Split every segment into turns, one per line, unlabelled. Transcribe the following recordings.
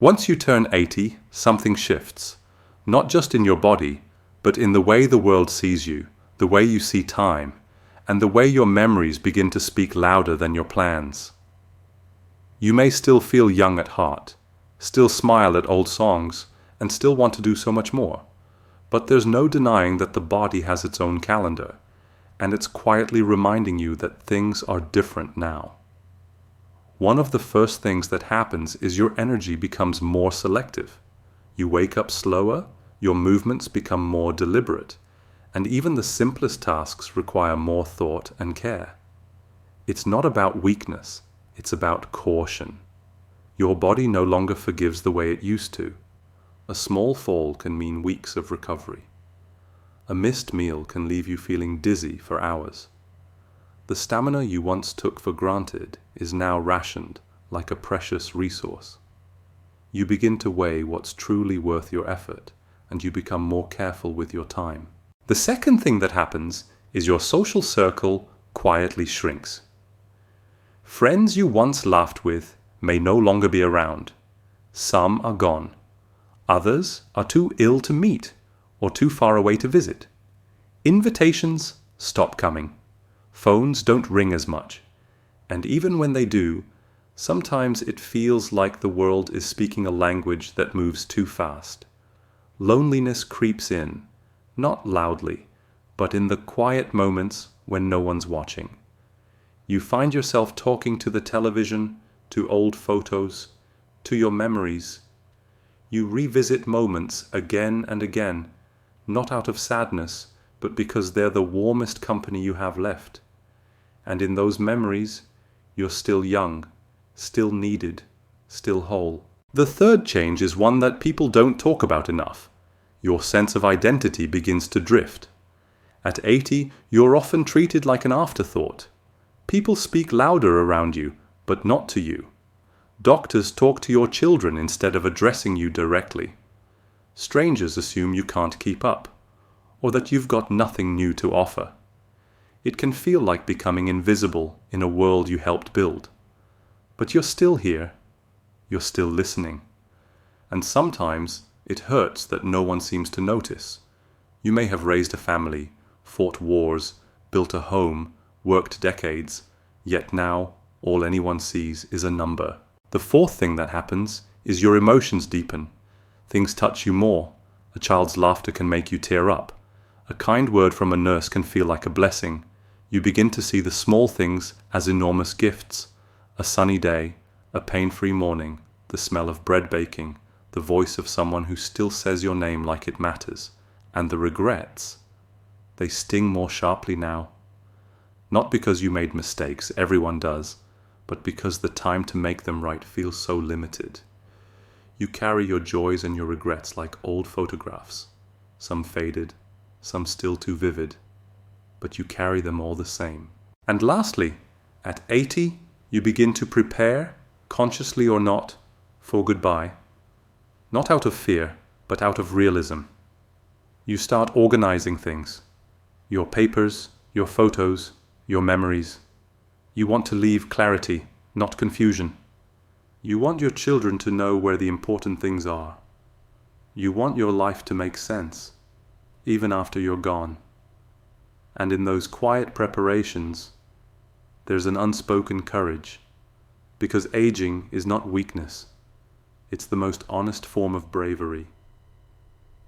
Once you turn 80, something shifts. Not just in your body, but in the way the world sees you, the way you see time, and the way your memories begin to speak louder than your plans. You may still feel young at heart, still smile at old songs, and still want to do so much more. But there's no denying that the body has its own calendar, and it's quietly reminding you that things are different now. One of the first things that happens is your energy becomes more selective. You wake up slower, your movements become more deliberate, and even the simplest tasks require more thought and care. It's not about weakness, it's about caution. Your body no longer forgives the way it used to. A small fall can mean weeks of recovery. A missed meal can leave you feeling dizzy for hours. The stamina you once took for granted is now rationed like a precious resource. You begin to weigh what's truly worth your effort, and you become more careful with your time. The second thing that happens is your social circle quietly shrinks. Friends you once laughed with may no longer be around. Some are gone. Others are too ill to meet or too far away to visit. Invitations stop coming. Phones don't ring as much. And even when they do, sometimes it feels like the world is speaking a language that moves too fast. Loneliness creeps in, not loudly, but in the quiet moments when no one's watching. You find yourself talking to the television, to old photos, to your memories. You revisit moments again and again, not out of sadness, but because they're the warmest company you have left. And in those memories, you're still young, still needed, still whole. The third change is one that people don't talk about enough. Your sense of identity begins to drift. At 80, you're often treated like an afterthought. People speak louder around you, but not to you. Doctors talk to your children instead of addressing you directly. Strangers assume you can't keep up, or that you've got nothing new to offer. It can feel like becoming invisible in a world you helped build. But you're still here. You're still listening. And sometimes it hurts that no one seems to notice. You may have raised a family, fought wars, built a home, worked decades, yet now all anyone sees is a number. The fourth thing that happens is your emotions deepen. Things touch you more. A child's laughter can make you tear up. A kind word from a nurse can feel like a blessing. You begin to see the small things as enormous gifts. A sunny day, a pain-free morning, the smell of bread baking, the voice of someone who still says your name like it matters. And the regrets, they sting more sharply now. Not because you made mistakes, everyone does, but because the time to make them right feels so limited. You carry your joys and your regrets like old photographs, some faded, some still too vivid, but you carry them all the same. And lastly, at 80, you begin to prepare, consciously or not, for goodbye. Not out of fear, but out of realism. You start organizing things. Your papers, your photos, your memories. You want to leave clarity, not confusion. You want your children to know where the important things are. You want your life to make sense, even after you're gone. And in those quiet preparations, there's an unspoken courage, because aging is not weakness. It's the most honest form of bravery.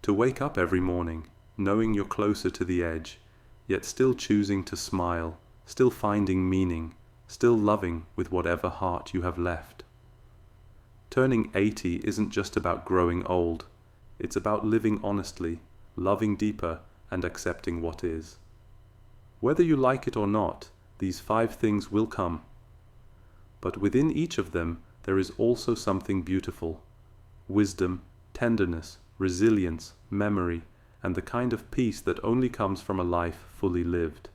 To wake up every morning, knowing you're closer to the edge, yet still choosing to smile, still finding meaning, still loving with whatever heart you have left. Turning 80 isn't just about growing old. It's about living honestly, loving deeper, and accepting what is. Whether you like it or not, these 5 things will come. But within each of them, there is also something beautiful. Wisdom, tenderness, resilience, memory, and the kind of peace that only comes from a life fully lived.